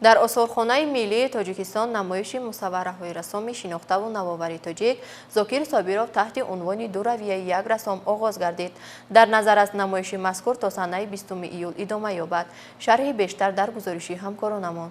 در آثارخانه ملی تاجیکستان نمایش مصوره‌های رسام شناخته و نوآوری تاجیک زاکر صابیروف تحت عنوان دو رویه یک رسام آغاز گردید. در نظر است نمایش مذکور تا سنه 20 ایول ادامه یابد. شرح بیشتر در گزارش همکارانمان.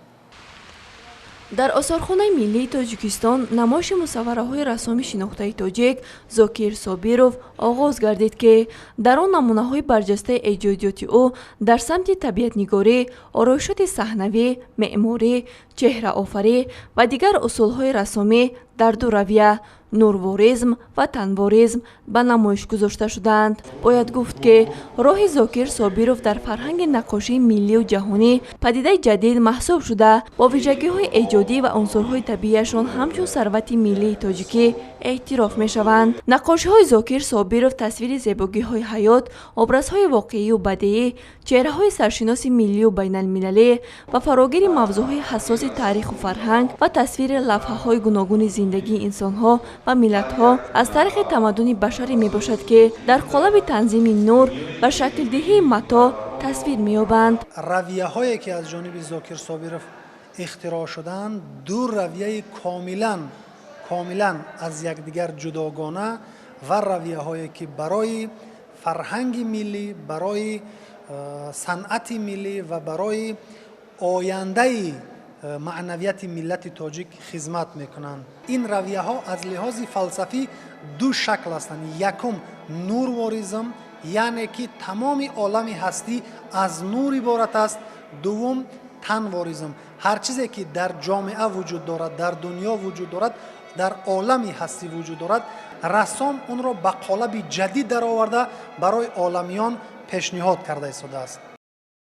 در آثارخانه ملی تاجیکستان نمایش مصوره‌های رسام شناخته تاجیک زاکر صابیروف آغاز گردید که در آن نمونه‌های برجسته ایجادیات او در سمت طبیعت‌نگاری، آرایشات صحنوی، معماری، چهره‌آفری و دیگر اصول‌های رسامی در دو رویه نورواریزم و تنواریزم به نمایش گذاشته شدند. باید گفت که راه زاکر صابیروف در فرهنگ نقاشی ملی و جهانی پدیده جدید محسوب شده با ویژگی‌های ایجادی و عنصرهای طبیعیشان همچون ثروت ملی تاجیکی اعتراف می‌شوند. نقاشی‌های زاکر صابیروف تصویر زیبایی‌های حیات، ابرازهای واقعی و بدیعی، چهره‌های سرشناس ملی و بین‌المللی و فراگیر موضوعهای حساس تاریخ و فرهنگ و تصویر لمحه‌های گوناگون زندگی انسان‌ها و ملت‌ها از تاریخ تمدن بشری میباشد که در قالب تنظیم نور و شکل دهی متا تصویر می‌یابند. رویه‌هایی که از جانب زاکر صابیروف اختراع شدند دو رویه کاملا از یکدیگر جداگانه و رویه‌هایی که برای فرهنگ ملی، برای صنعت ملی و برای آینده معنویت ملت تاجیک خدمت میکنند. این رویه ها از لحاظ فلسفی دو شکل هستند. یکم نورواریزم، یعنی که تمام عالم هستی از نور عبارت است. دوم تنواریزم، هر چیزی که در جامعه وجود دارد، در دنیا وجود دارد، در عالم هستی وجود دارد، رسام اون را به قالب جدید در آورده برای عالمیان پیشنهاد کرده ایستاده است.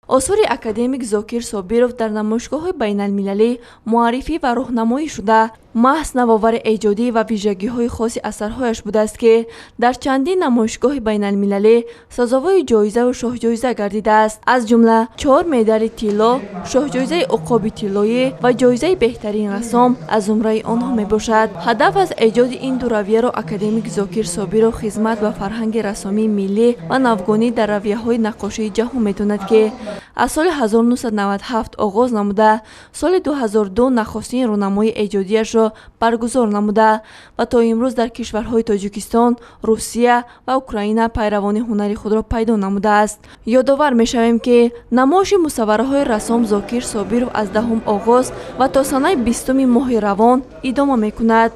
آثار اکادمیک زاکر صابیروف در نمایشگاه‌های بین‌المللی معرفی و راهنمایی شده محض نوآور ایجادی و ویژگی‌های خاص اثرهایش بوده است که در چندین نمایشگاه بین‌المللی سزاوار جایزه و شاه جایزه گردیده است. از جمله 4 مدال طلا، شاه جایزه عقاب طلایی و جایزه بهترین رسام از زمره آنها میباشد. هدف از ایجاد این دو رویه را اکادمیک زاکر صابیروف خدمت به فرهنگ رسامی ملی و نوگانی در رویه‌های نقاشی جهان می‌داند که از سال 1997 آغاز نموده، سال 2002 نخستین رونمایی ایجادیش را برگزار نموده و تا امروز در کشورهای تاجیکستان، روسیه و اوکراین پیروان هنری خود را پیدا نموده است. یادآور می‌شویم که نمایش مصوره‌های رسام زاکر صابیروف از 10 آغاز و تا سنه 20 ماه روان ادامه می‌کند.